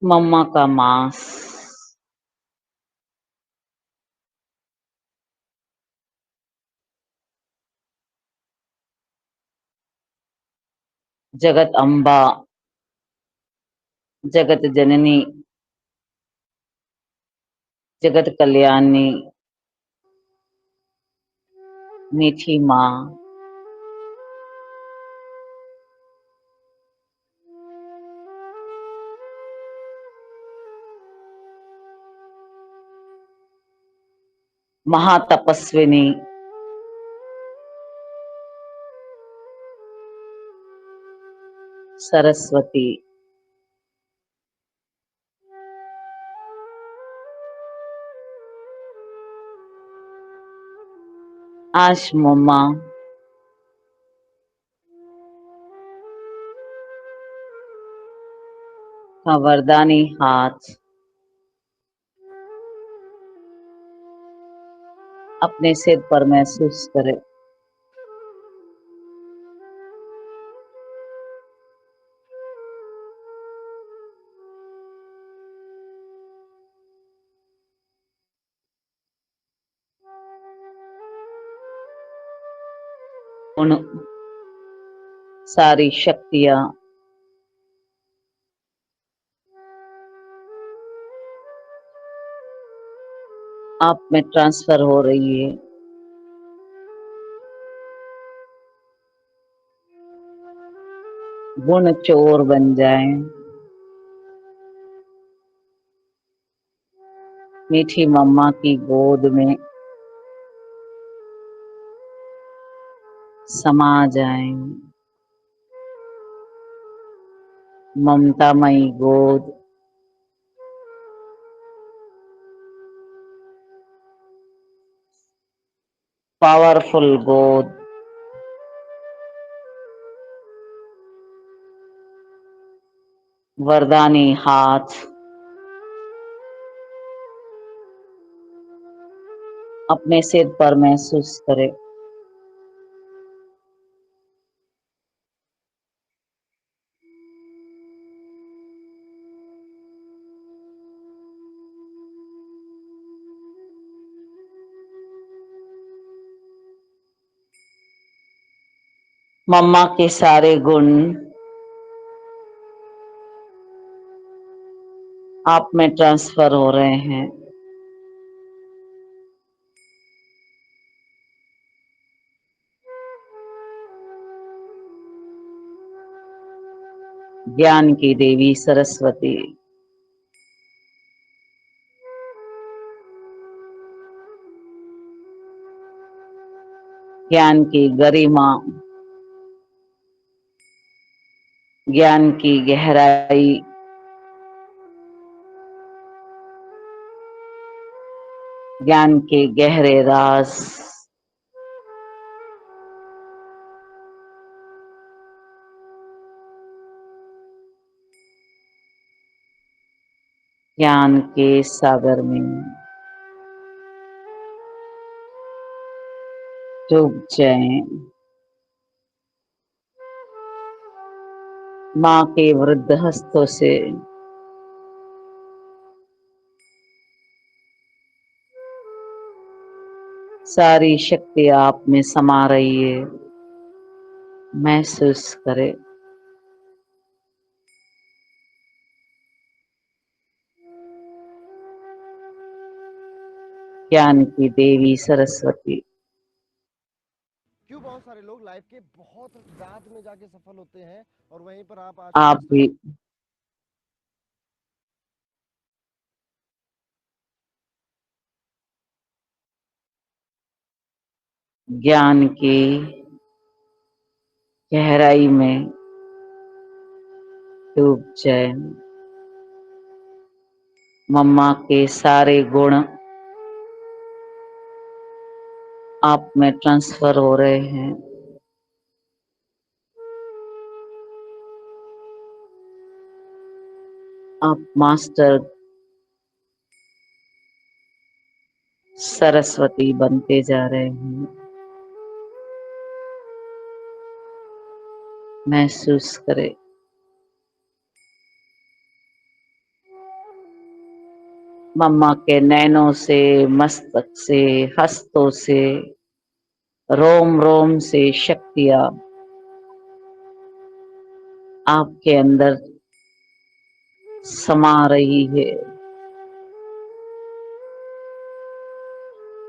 मम्मा का मांस। जगत अम्बा, जगत जननी, जगत कल्याणी, मीठी माँ। महातपस्विनी, सरस्वती। आज मम्मा का वरदानी हाथ अपने सिर पर महसूस करे। उन सारी शक्तियां आप में ट्रांसफर हो रही है। गुण चोर बन जाएं। मीठी मम्मा की गोद में समा जाएं। ममतामयी गोद, पावरफुल गोद, वरदानी हाथ अपने सिर पर महसूस करे। मम्मा के सारे गुण आप में ट्रांसफर हो रहे हैं। ज्ञान की देवी सरस्वती, ज्ञान की गरिमा, ज्ञान की गहराई, ज्ञान के गहरे राज, ज्ञान के सागर में डूब जाएं। माँ के वृद्ध हस्तों से सारी शक्ति आप में समा रही है। महसूस करें। ज्ञान की देवी सरस्वती। क्यों बहुत सारे लोग लाइफ के बहुत रात में जाके सफल होते हैं और वहीं पर आप आज आप भी ज्ञान की गहराई में डूब जाए। मम्मा के सारे गुण आप में ट्रांसफर हो रहे हैं। आप मास्टर सरस्वती बनते जा रहे हैं। महसूस करें। मम्मा के नैनों से, मस्तक से, हस्तों से, रोम रोम से शक्तियां आपके अंदर समा रही है।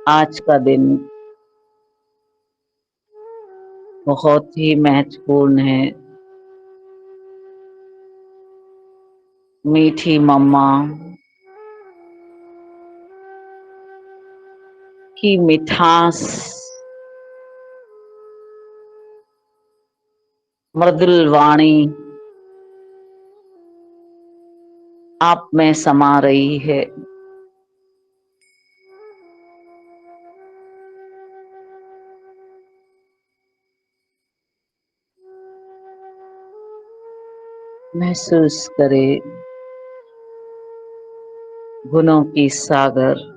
आज का दिन बहुत ही महत्वपूर्ण है। मीठी मम्मा की मिठास, मृदुल वाणी आप में समा रही है। महसूस करें गुणों की सागर,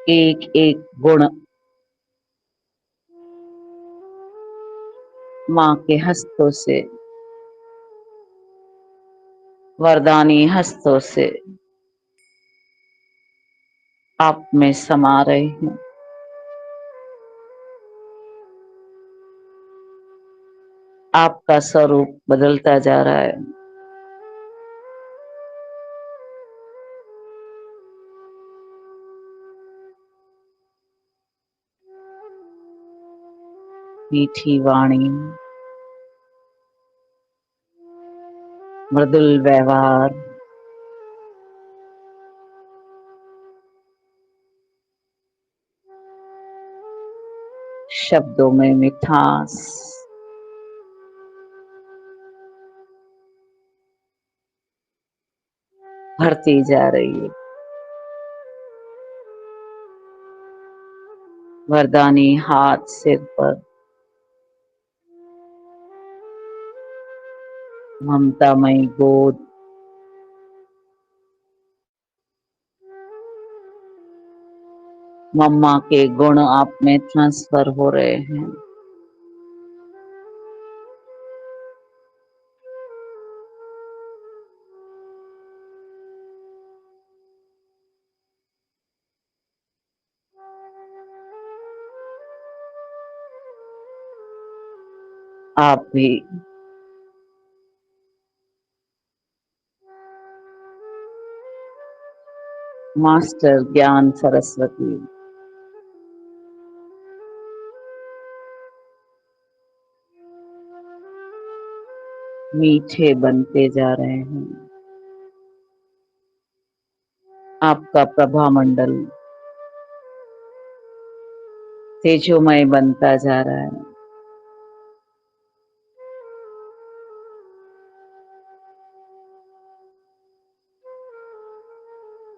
एक एक गुण माँ के हस्तों से, वरदानी हस्तों से आप में समा रहे हैं। आपका स्वरूप बदलता जा रहा है। मीठी वाणी, मृदुल व्यवहार, शब्दों में मिठास, भरती जा रही है। वरदानी हाथ सिर पर, ममतामयी गोद, मम्मा के गुण आप में ट्रांसफर हो रहे हैं। आप भी मास्टर ज्ञान सरस्वती मीठे बनते जा रहे हैं। आपका प्रभा मंडल तेजोमय बनता जा रहा है।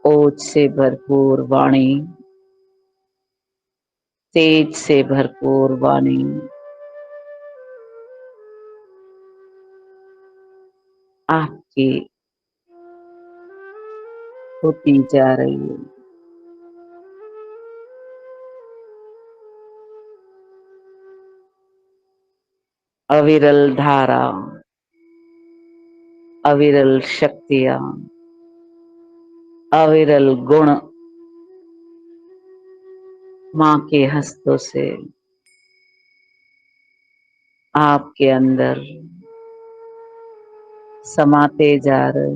ओज से भरपूर वाणी, तेज से भरपूर वाणी आपकी होती जा रही है। अविरल धारा, अविरल शक्तियां, अविरल गुण माँ के हस्तों से आपके अंदर समाते जा रहे।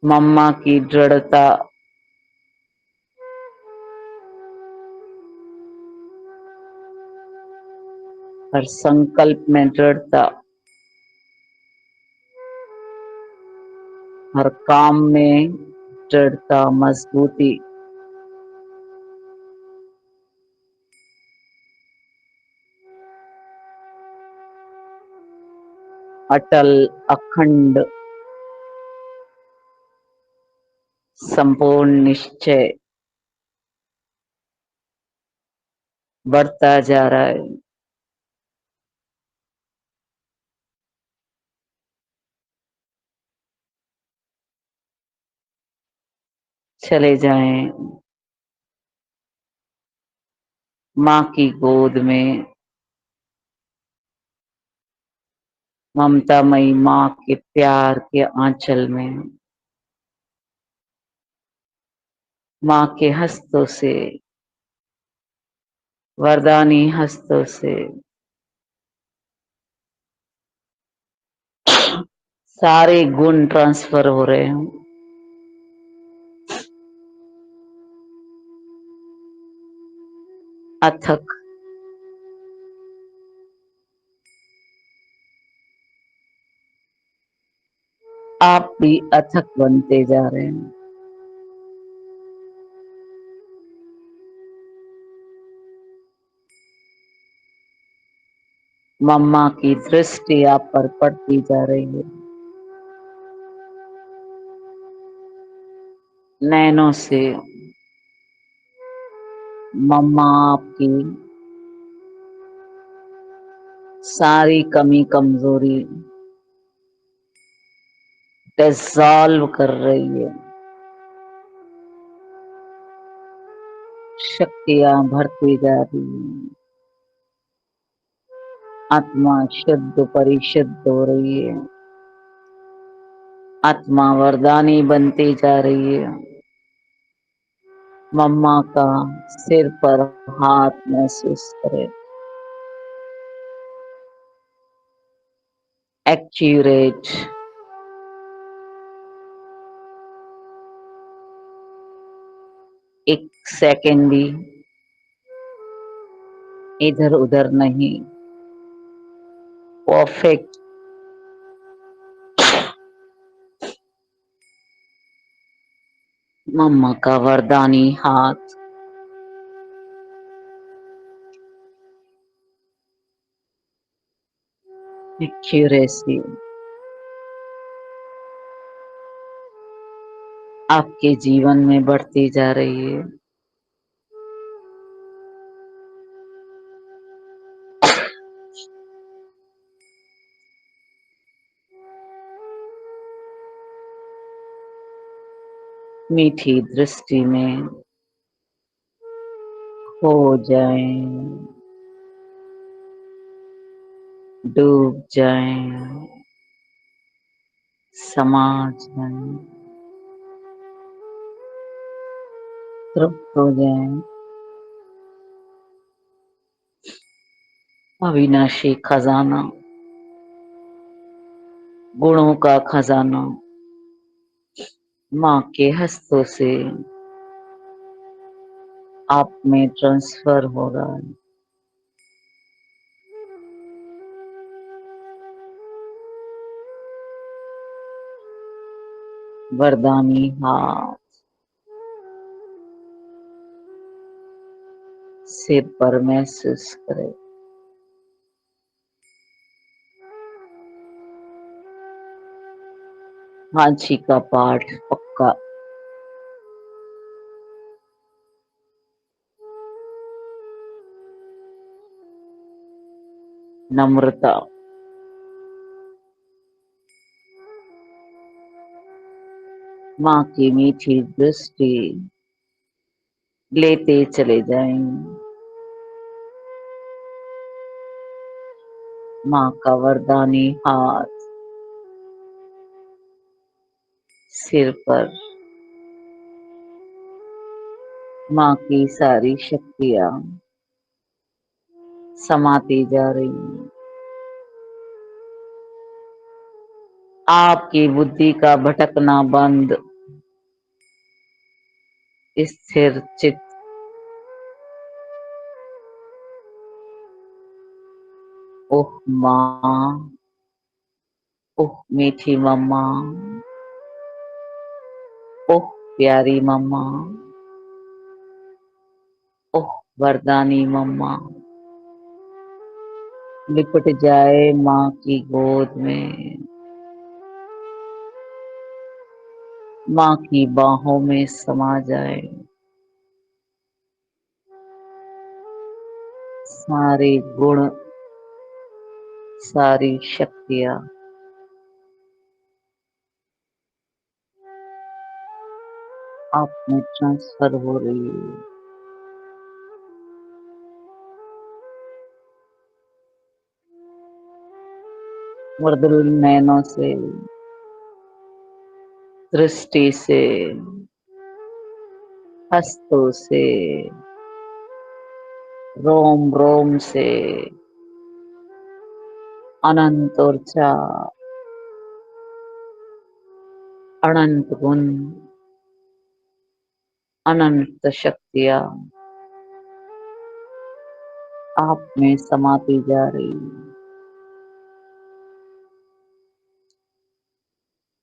मम्मा की दृढ़ता और संकल्प में दृढ़ता, हर काम में दृढ़ता, मजबूती, अटल, अखंड, संपूर्ण निश्चय बढ़ता जा रहा है। चले जाएं, माँ की गोद में, ममतामयी माँ के प्यार के आंचल में, माँ के हस्तों से, वरदानी हस्तों से सारे गुण ट्रांसफर हो रहे हैं। अथक, आप भी अथक बनते जा रहे हैं। मम्मा की दृष्टि आप पर पड़ती जा रही है। नैनों से मम्मा आपकी सारी कमी कमजोरी डिसॉल्व कर रही है। शक्तियां भरती जा रही है। आत्मा शुद्ध परिशुद्ध हो रही है। आत्मा वरदानी बनती जा रही है। मम्मा का सिर पर हाथ महसूस करें। एक्यूरेट, एक सेकंड भी इधर उधर नहीं, परफेक्ट। मम्मा का वरदानी हाथ एक्यूरेसी आपके जीवन में बढ़ती जा रही है। मीठी दृष्टि में खो जाएं, डूब जाएं, समा जाएं, तृप्त हो जाएं। अविनाशी खजाना, गुणों का खजाना माँ के हस्तों से आप में ट्रांसफर हो रहा है। वरदानी हाथ सिर पर महसूस करे। हांची का पाठ पक्का। नम्रता, माँ की मीठी दृष्टि लेते चले जाएं। माँ का वरदानी हाथ सिर पर, माँ की सारी शक्तियां समाती जा रही हैं। आपकी बुद्धि का भटकना बंद, स्थिर चित। ओह माँ, ओह मीठी मम्मा, ओह प्यारी मम्मा, ओह वरदानी मम्मा। लिपट जाए माँ की गोद में, माँ की बाहों में समा जाए। सारे गुण, सारी शक्तियां आप में ट्रांसफर हो रही है। मृदुल नैनों से, दृष्टि से, हस्तों से, रोम रोम से अनंत ऊर्जा, अनंत गुण, अनंत शक्तियां आप में समाती जा रही है।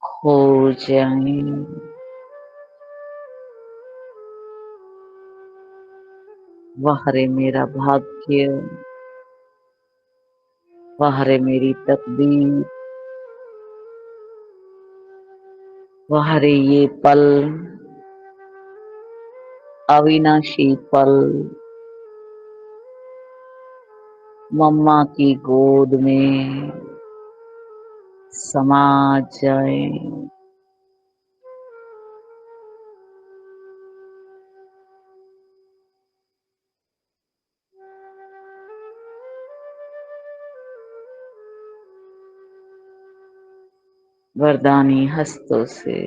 खो जाए, वह रे मेरा भाग्य, वह रे मेरी तकदीर, वह रे ये पल, अविनाशी पल, मम्मा की गोद में समा जाए। वरदानी हस्तों से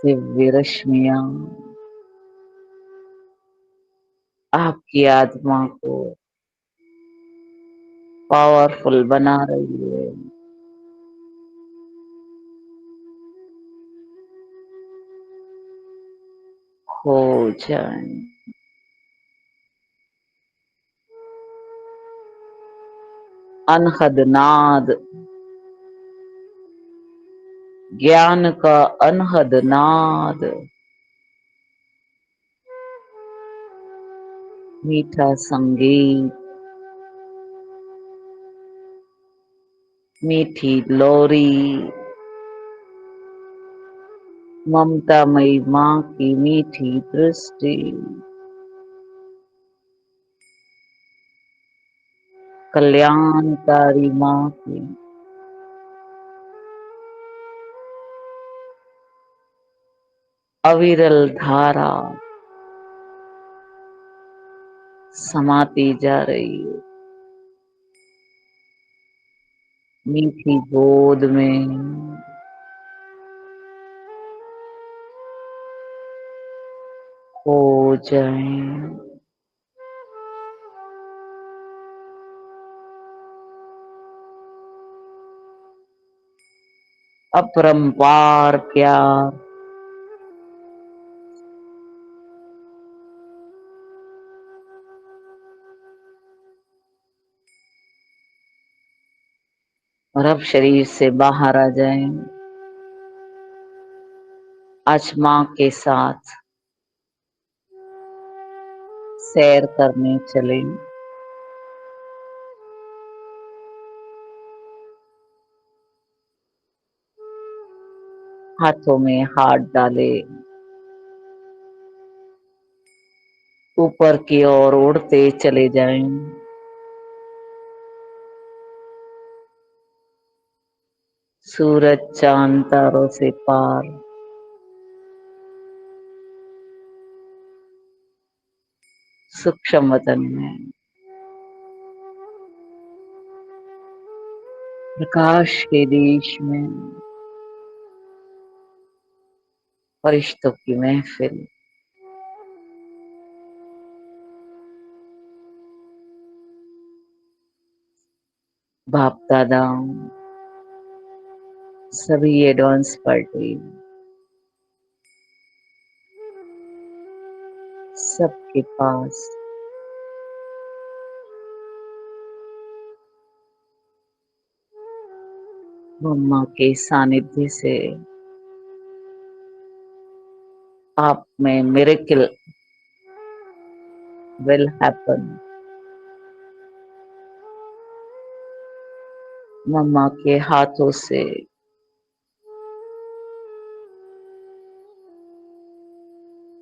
दिव्य रश्मियां आपकी आत्मा को पावरफुल बना रही है। खो जाए, अनहद नाद, ज्ञान का अनहद नाद, मीठा संगीत, मीठी लोरी, ममतामयी माँ की मीठी दृष्टि, कल्याणकारी माँ की अविरल धारा समाती जा रही है। मीठी गोद में खो जाए। अपरंपार प्यार, और अब शरीर से बाहर आ जाए। आज माँ के साथ सैर करने चले। हाथों में हाथ डाले, ऊपर की ओर उड़ते चले जाएं। सूरज चांद तारों से पार, सूक्ष्म वतन में प्रकाश के देश में फरिश्तों की महफिल। बाप दादा सभी एडवांस पार्टी सबके पास मम्मा के सानिध्य से आप में मिरेकल विल हैपन। मम्मा के हाथों से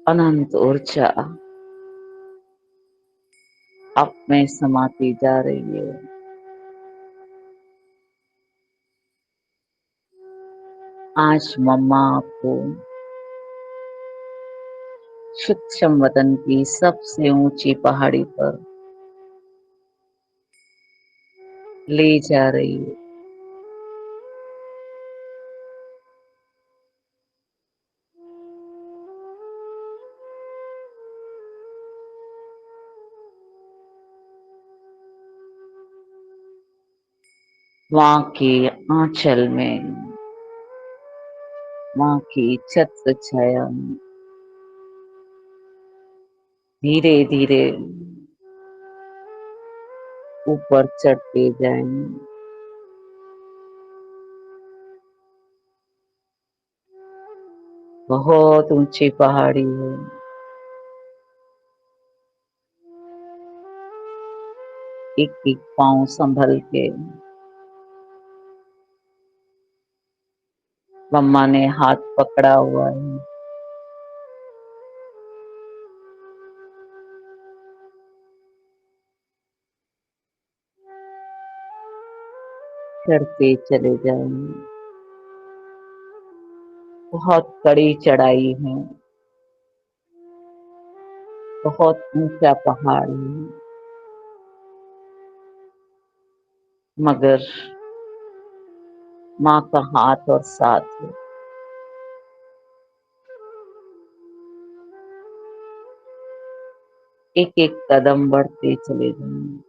अनंत ऊर्जा आप में समाती जा रही है। आज मम्मा आपको सूक्ष्म वतन की सबसे ऊंची पहाड़ी पर ले जा रही है। माँ के आंचल में, माँ की छत्र छाया में धीरे धीरे ऊपर चढ़ते जाएंगे। बहुत ऊंची पहाड़ी है। एक एक पाँव संभल के मम्मा ने हाथ पकड़ा हुआ है। चढ़ते चले जाएंगे। बहुत कड़ी चढ़ाई है, बहुत ऊंचा पहाड़ है, मगर माँ का हाथ और साथ है। एक एक कदम बढ़ते चले जाएंगे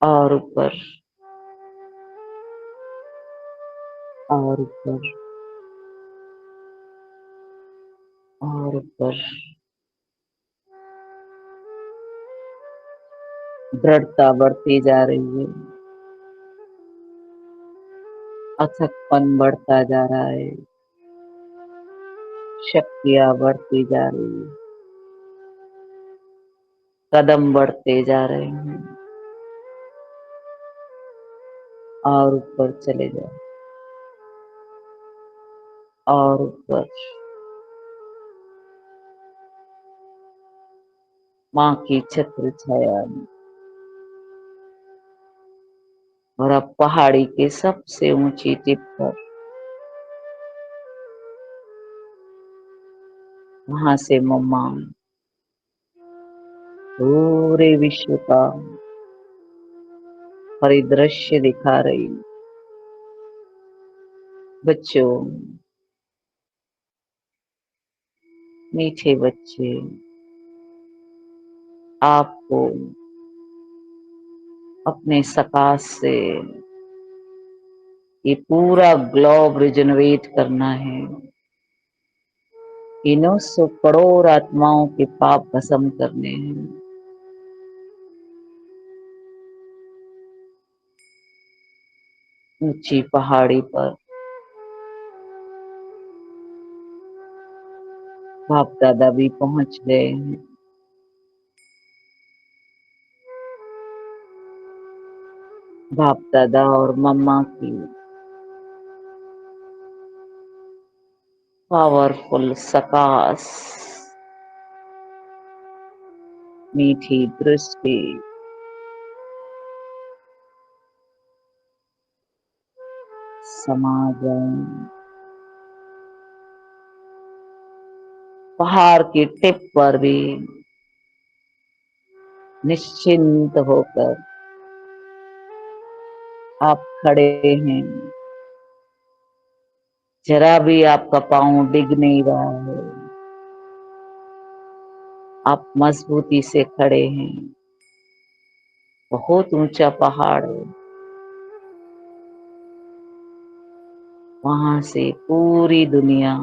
और ऊपर और ऊपर और ऊपर। दृढ़ता बढ़ती जा रही है, अथकपन बढ़ता जा रहा है, शक्तियां बढ़ती जा रही है, कदम बढ़ते जा रहे हैं और ऊपर चले जाओ और ऊपर। माँ की छत्र छाया में। और अब पहाड़ी के सबसे ऊंची टिप पर, वहां से मम्मा पूरे विश्व का परिदृश्य दिखा रही। बच्चों, मीठे बच्चे, आपको अपने सकाश से ये पूरा ग्लोब रिजनरेट करना है। इन 900 करोड़ आत्माओं के पाप भस्म करने हैं। ऊंची पहाड़ी पर बाप दादा भी पहुंच गए हैं। बाप दादा और मम्मा की पावरफुल सकाश, मीठी दृष्टि समा जाए। पहाड़ की टिप पर भी निश्चिंत होकर आप खड़े हैं। जरा भी आपका पांव डिग नहीं रहा है, आप मजबूती से खड़े हैं। बहुत ऊंचा पहाड़ है, वहां से पूरी दुनिया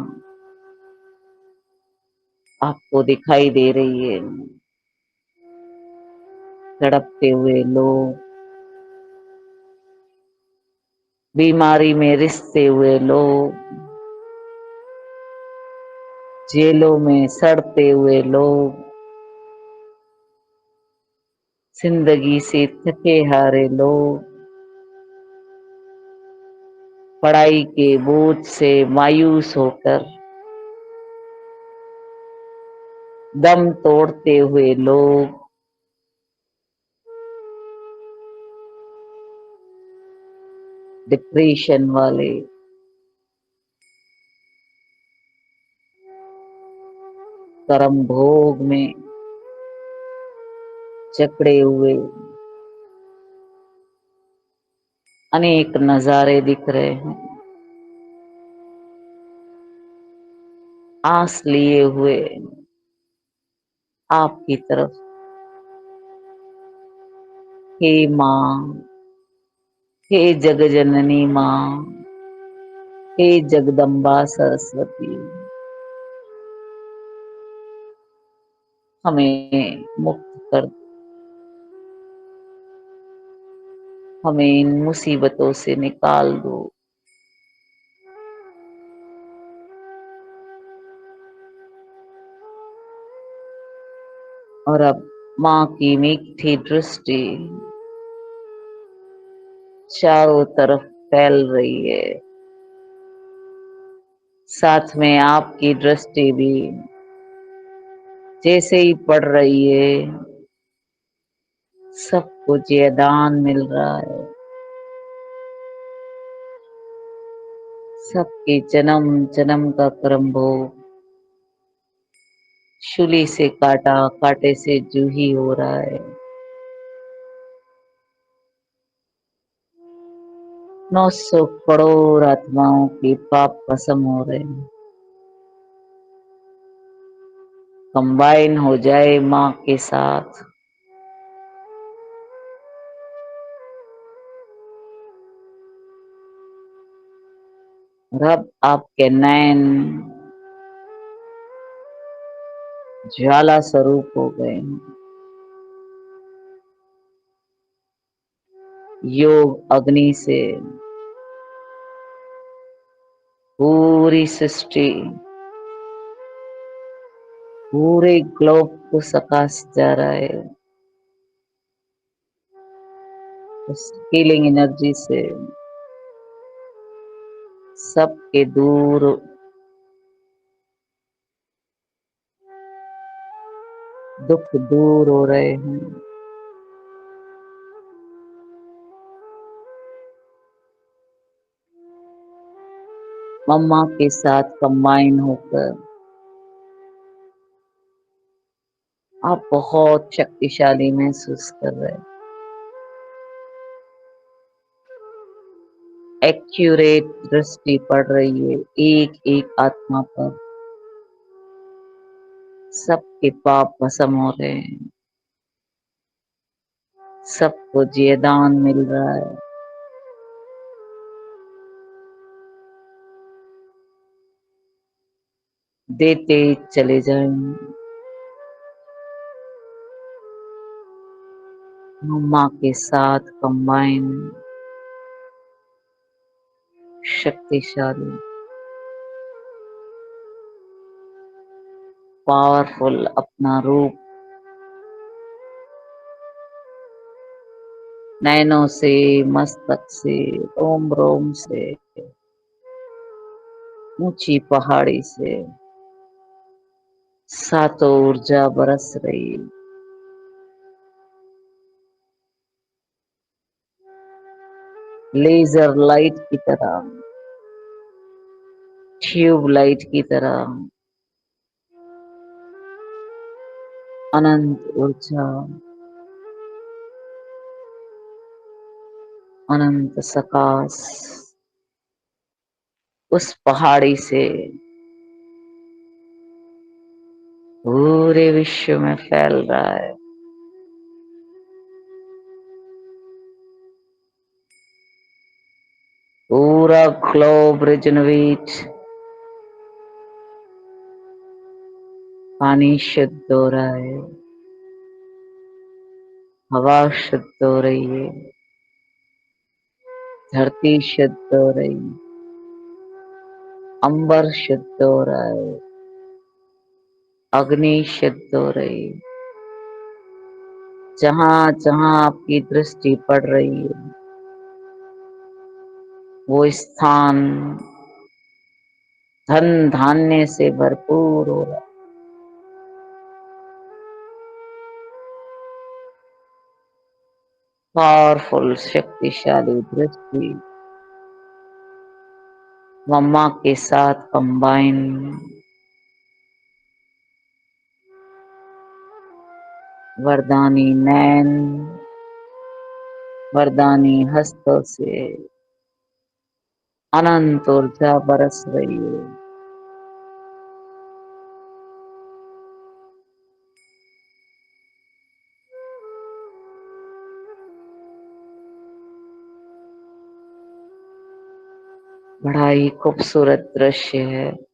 आपको दिखाई दे रही है। तड़पते हुए लोग, बीमारी में रिसते हुए लोग, जेलों में सड़ते हुए लोग, जिंदगी से थके हारे लोग, पढ़ाई के बोझ से मायूस होकर दम तोड़ते हुए लोग, डिप्रेशन वाले, कर्म भोग में जकड़े हुए अनेक नजारे दिख रहे हैं। आस लिए हुए आपकी तरफ, हे माँ, हे जगजननी माँ, हे जगदम्बा सरस्वती, हमें मुक्त कर दो, हमें इन मुसीबतों से निकाल दो। और अब माँ की मीठी दृष्टि चारों तरफ फैल रही है, साथ में आपकी दृष्टि भी जैसे ही पड़ रही है, सबको जयदान मिल रहा है। सबके जन्म जन्म का कर्म भोग शूली से काटा, कांटे से जूही हो रहा है। 900 करोड़ आत्माओं के पाप भस्म हो रहे हैं। कंबाइन हो जाए माँ के साथ। रब आपके नयन ज्वाला स्वरूप हो गए हैं। योग अग्नि से पूरी सृष्टि, पूरे ग्लोब को सकाश जा रहा है। उस हीलिंग एनर्जी से सबके दूर दुख दूर हो रहे हैं। मम्मा के साथ कंबाइन होकर आप बहुत शक्तिशाली महसूस कर रहे हैं। एक्यूरेट दृष्टि पड़ रही है एक एक आत्मा पर। सबके पाप भस्म हो रहे हैं, सबको जयदान मिल रहा है। देते चले जाएंगे। मम्मा के साथ कंबाइन, शक्तिशाली, पावरफुल अपना रूप नैनों से, मस्तक से, रोम रोम से, ऊंची पहाड़ी से सातों ऊर्जा बरस रही। लेजर लाइट की तरह, ट्यूब लाइट की तरह अनंत ऊर्जा, अनंत सकाश उस पहाड़ी से पूरे विश्व में फैल रहा है। पूरा ग्लोब रिजनरेट, पानी शुद्ध हो रहा है, हवा शुद्ध हो रही है, धरती शुद्ध हो रही है, अंबर शुद्ध हो रहा है, अग्नि शुद्ध हो रही है। जहां जहां आपकी दृष्टि पड़ रही है, वो स्थान धन धान्य से भरपूर हो रहा है। पावरफुल, शक्तिशाली दृष्टि मम्मा के साथ कंबाइन, वरदानी नैन, वरदानी हस्तों से अनंत ऊर्जा बरस रही है। बड़ा ही खूबसूरत दृश्य है।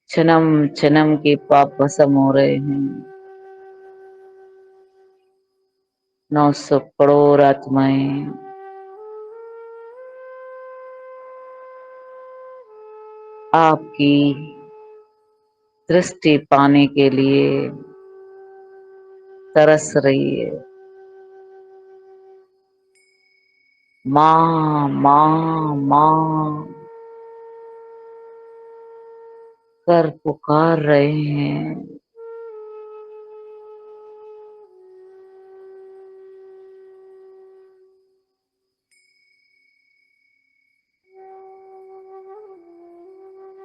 जन्म जन्म के पाप भस्म हो रहे हैं। 900 करोड़ आत्माएं आपकी दृष्टि पाने के लिए तरस रही है। माँ माँ माँ कर पुकार रहे हैं।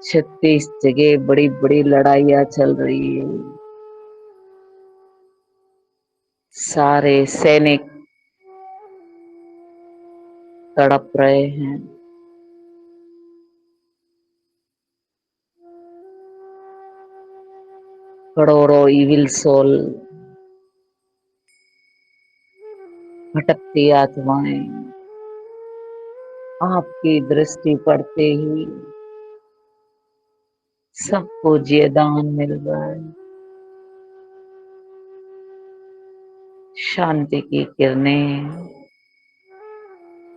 छत्तीस जगह बड़ी बड़ी लड़ाइयाँ चल रही है। सारे सैनिक तड़प रहे हैं। करोड़ों इविल सोल, भटकती आत्माएं आपकी दृष्टि पड़ते ही सबको जयदान मिल रहा है। शांति की किरणें,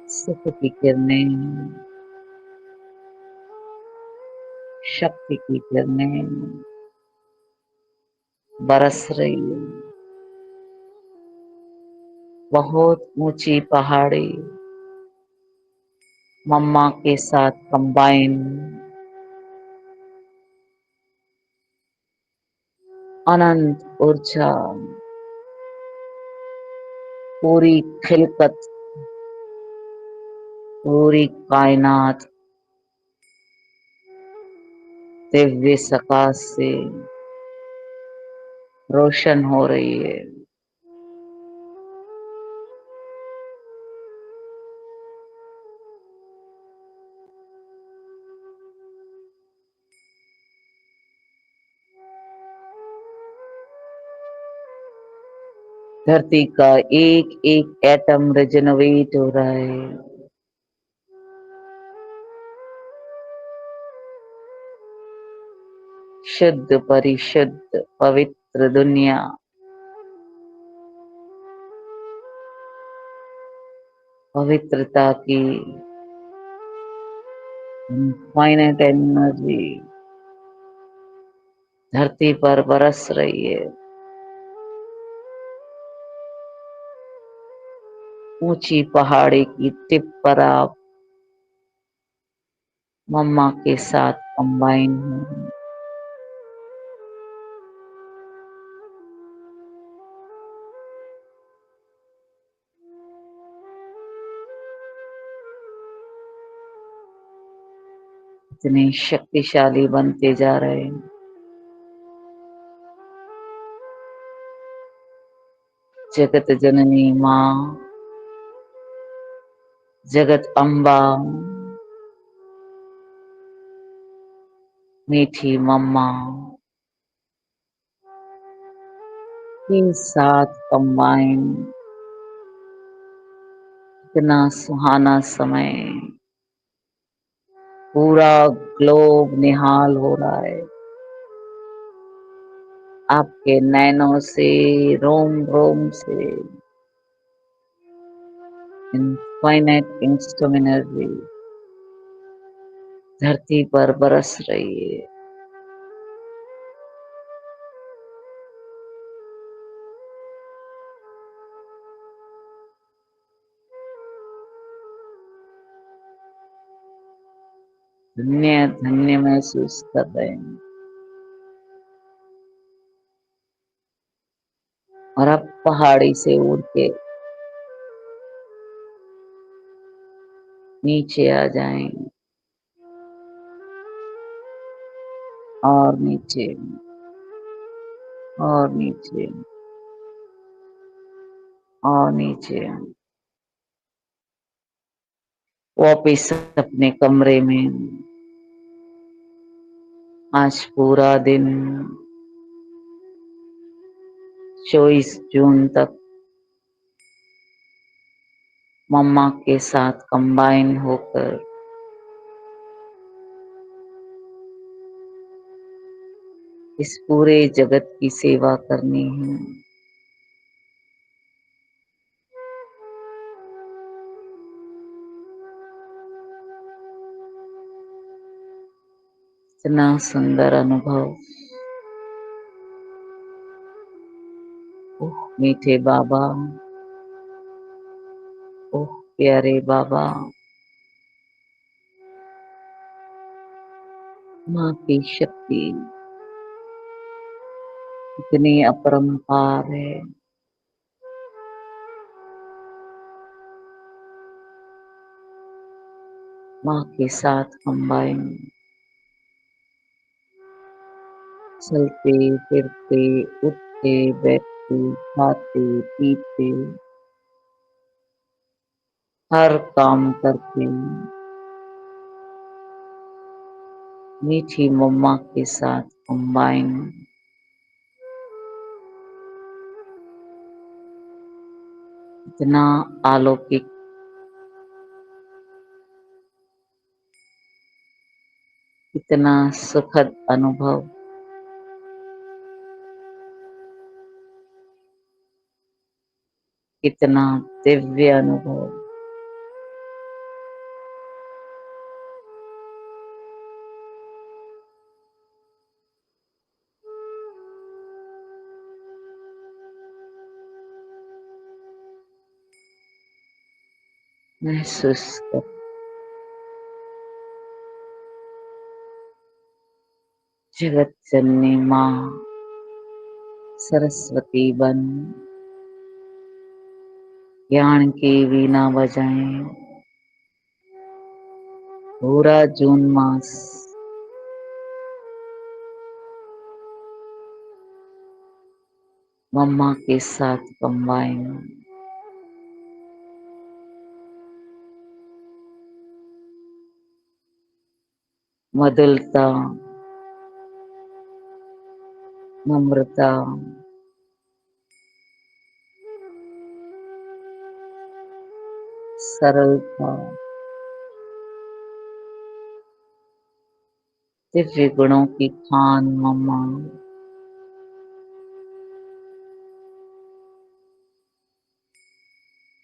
सुख की किरणें, शक्ति की किरणें बरस रही है। बहुत ऊंची पहाड़ी मम्मा के साथ कंबाइन अनंत ऊर्जा, पूरी खिलकत, पूरी कायनात दिव्य सकाश से रोशन हो रही है। धरती का एक एक एटम रिजनरेट हो रहा है। शुद्ध परिशुद्ध पवित्र दुनिया पवित्रता की इनफाइनाइट एनर्जी धरती पर बरस रही है। ऊंची पहाड़ी की टिप पर आप मम्मा के साथ कंबाइन हो। इतने शक्तिशाली बनते जा रहे हैं। जगत जननी माँ, जगत अम्बा, मीठी मम्मा के साथ कंबाइन। इतना सुहाना समय, पूरा ग्लोब निहाल हो रहा है आपके नैनों से, रोम रोम से इनफाइनाइट किंगस्टम एनर्जी धरती पर बरस रही है। धन्य धन्य महसूस कर रहे हैं। और अब पहाड़ी से उड़ के नीचे आ जाएं और नीचे और नीचे, और नीचे। वापिस अपने कमरे में। आज पूरा दिन 24 जून तक मम्मा के साथ कंबाइन होकर इस पूरे जगत की सेवा करनी है। इतना सुंदर अनुभव। ओह मीठे बाबा, ओह प्यारे बाबा, माँ की शक्ति इतनी अपरंपार है। माँ के साथ कंबाइन, चलते फिरते, उठते बैठते, खाते पीते, हर काम करते मीठी मम्मा के साथ कंबाइन। इतना अलौकिक, इतना सुखद अनुभव। कितना दिव्य अनुभव। महसूस कर जगत जननी माँ सरस्वती बन ज्ञान की वीणा बजाएं। पूरा जून मास मम्मा के साथ कंबाइन। मधुरता, नम्रता, सरलता, दिव्य गुणों की खान मम्मा।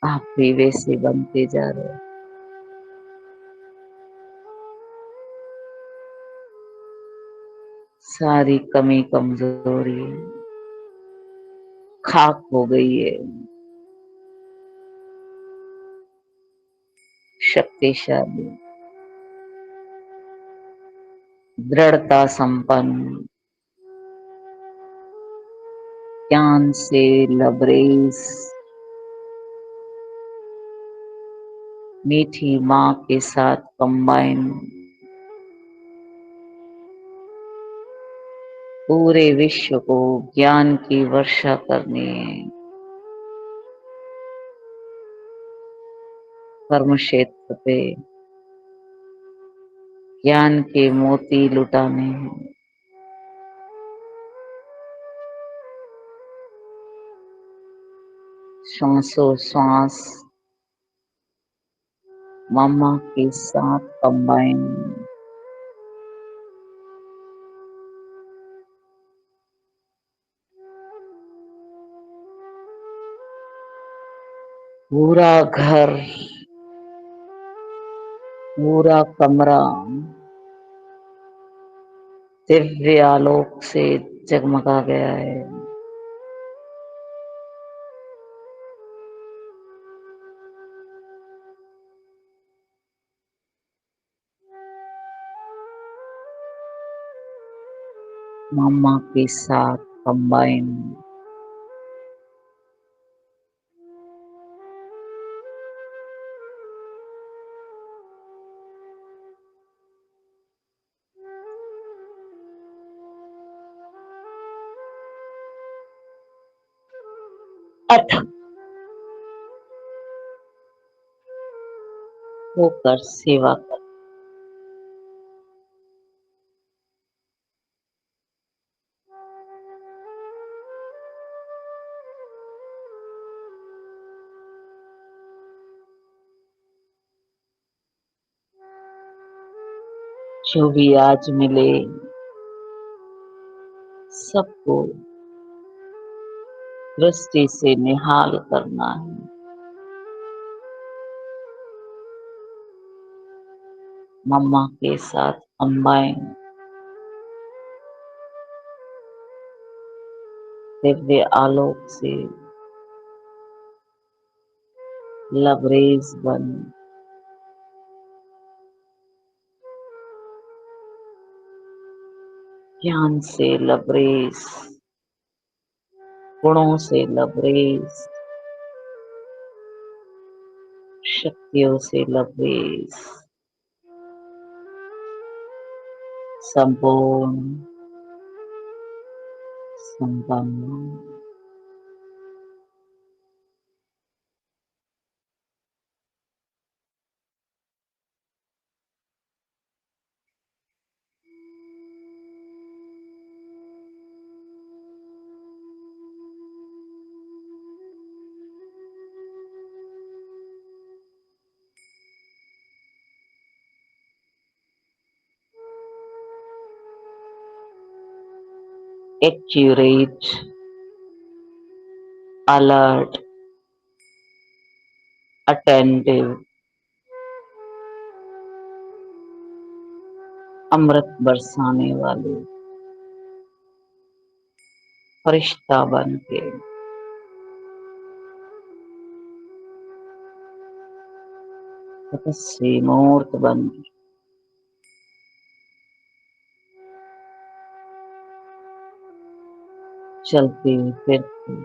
आप भी वैसे बनते जा रहे हो। सारी कमी कमजोरी खाक हो गई है। शक्तिशाली, दृढ़ता संपन्न, ज्ञान से लबरेज मीठी माँ के साथ कंबाइन। पूरे विश्व को ज्ञान की वर्षा करनी है। कर्म क्षेत्र पे ज्ञान के मोती लुटाने हैं। श्वासों श्वास मम्मा के साथ कंबाइन। पूरा घर, पूरा कमरा दिव्य आलोक से जगमगा गया है। मम्मा के साथ कंबाइन। अथक होकर सेवा कर। जो भी आज मिले सबको दृष्टि से निहाल करना है। मम्मा के साथ कंबाइन दिव्य आलोक से लबरेज बन ज्ञान से लबरेज, गुणों से लबरेज, शक्तियों से लबरेज, संपूर्ण संपन्न। एक्यूरेट, अलर्ट, अटेंटिव, अमृत बरसाने वाले फरिश्ता बन के तपस्वी मूर्त बन के चलती फिरती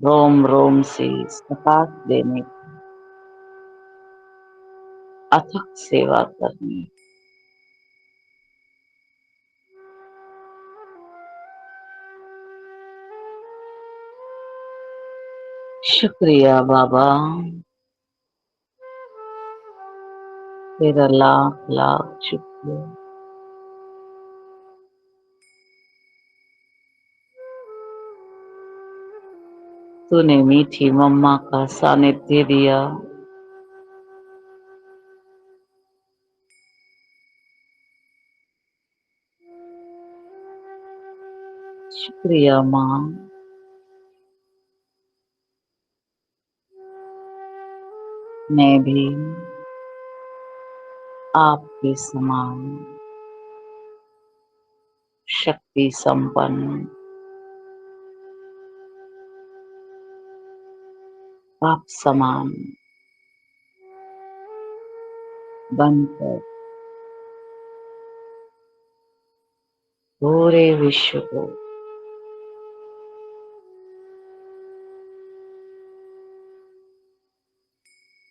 रोम रोम से प्रकाश देने की अथक सेवा करनी। शुक्रिया बाबा, तेरा लाख लाख शुक्रिया। तूने मीठी मम्मा का सानिध्य दिया। शुक्रिया माँ, मैं भी आपके समान शक्ति संपन्न, आप समान बनकर पूरे विश्व को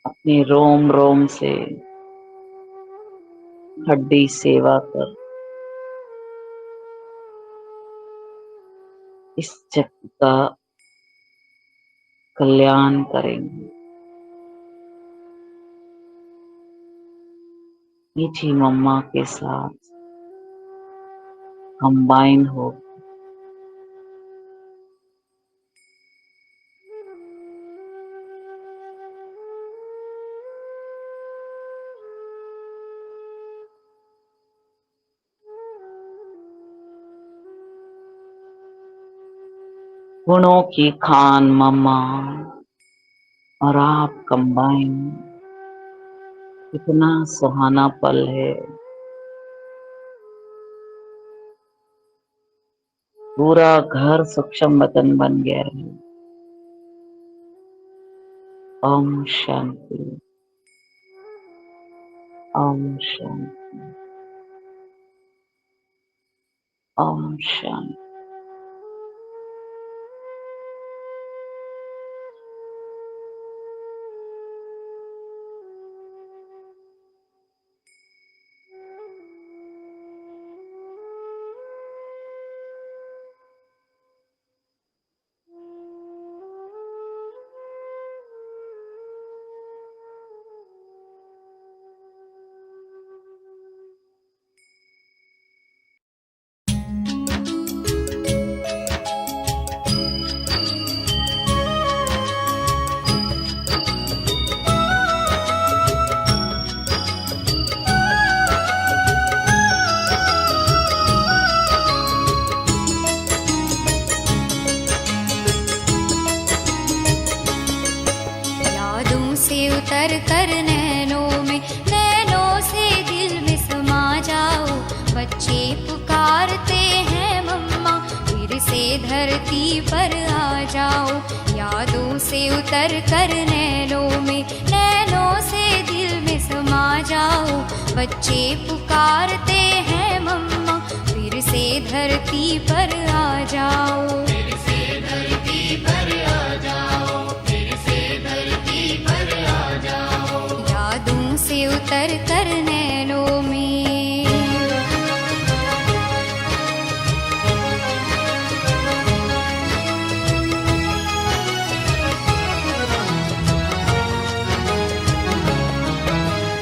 अपनी रोम रोम से हड्डी सेवा कर इस जगत का कल्याण करेंगे। मीठी मम्मा के साथ कंबाइन हो गुणों की खान मम्मा और आप कंबाइन, कितना सुहाना पल है। पूरा घर सूक्ष्म बदन बन गया है। ओम शांति, ओम शांति, ओम शांति। धरती पर आ जाओ। यादों से उतर कर नैनों से दिल में समा जाओ। बच्चे पुकारते हैं मम्मा, फिर से धरती पर आ जाओ। फिर से धरती पर आ जाओ, फिर से धरती पर आ जाओ। यादों से उतर कर नैनों में।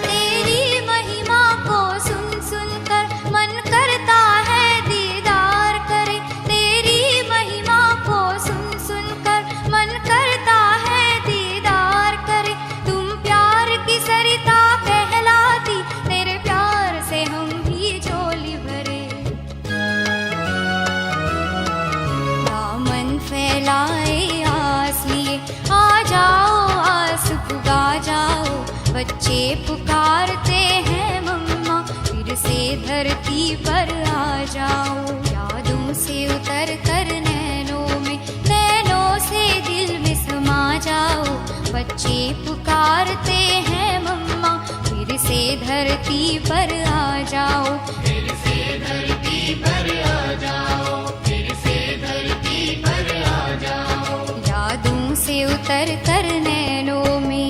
तेरी महिमा को सुन सुन कर मन करता है दीदार करे। तेरी महिमा को सुन सुन कर मन करता है दीदार करे। तुम प्यार की सरिता कहलाती, तेरे प्यार से हम भी झोली भरे। दामन फैलाए आस लिए, आ जाओ आस पुगा जाओ। बच्चे पुकारते हैं मम्मा, फिर से धरती पर आ जाओ। यादों से उतर कर नैनों से दिल में समा जाओ। बच्चे पुकारते हैं मम्मा, फिर से धरती पर आ जाओ। फिर से धरती पर आ जाओ, फिर से धरती पर आ जाओ। यादों से उतर कर नैनों में।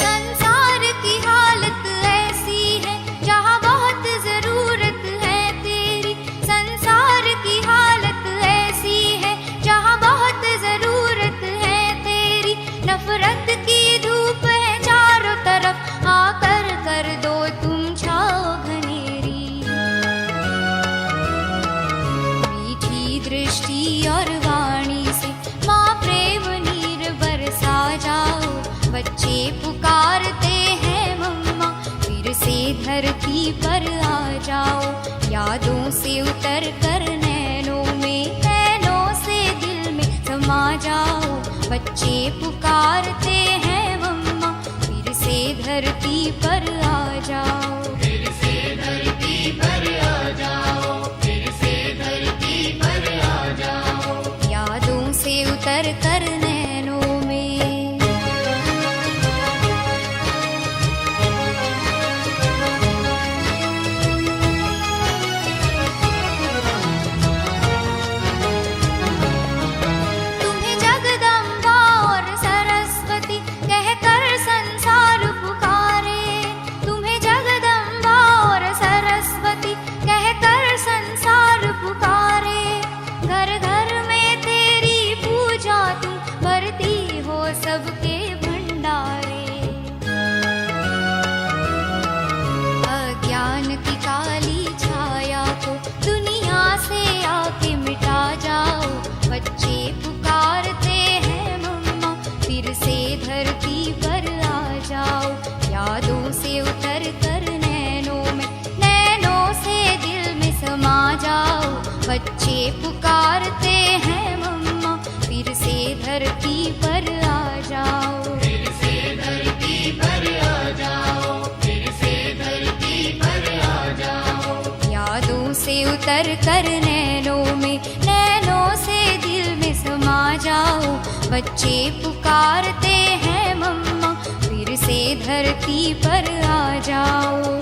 संसार की हालत ऐसी है जहाँ बहुत जरूरत है तेरी। संसार की हालत ऐसी है जहाँ बहुत जरूरत है तेरी। नफरत की धूप है चारों तरफ, आकर कर दो तुम छाओ घनेरी। मीठी दृष्टि और वाणी से माँ प्रेम नीर बरसा जाओ। बच्चे पुकारते हैं मम्मा, फिर से धरती पर आ जाओ। यादों से उतर कर नैनों से दिल में समा जाओ। बच्चे पुकारते हैं मम्मा, फिर से धरती पर आ जाओ। फिर से धरती पर आ जाओ, फिर से धरती पर आ जाओ। यादों से उतर कर नैनों में। तुम्हें जगदम्बा और सरस्वती कहकर संसार पुकारे। तुम्हें जगदम्बा और सरस्वती कहकर संसार पुकारे। घर घर में तेरी पूजा तुम भरती हो सबके भंडारे। अज्ञान की काली छाया को दुनिया से आके मिटा जाओ। बच्चे पुकारते हैं मम्मा, फिर से धरती पर आ जाओ। यादों से उतर कर नैनों से दिल में समा जाओ। बच्चे पुकारते हैं मम्मा, फिर से धरती पर आ जाओ। फिर से धरती पर आ जाओ, फिर से धरती पर आ जाओ। यादों से उतर कर नैनों से दिल में समा जाओ। बच्चे पुकारते हैं मम्मा, फिर से धरती पर आ जाओ।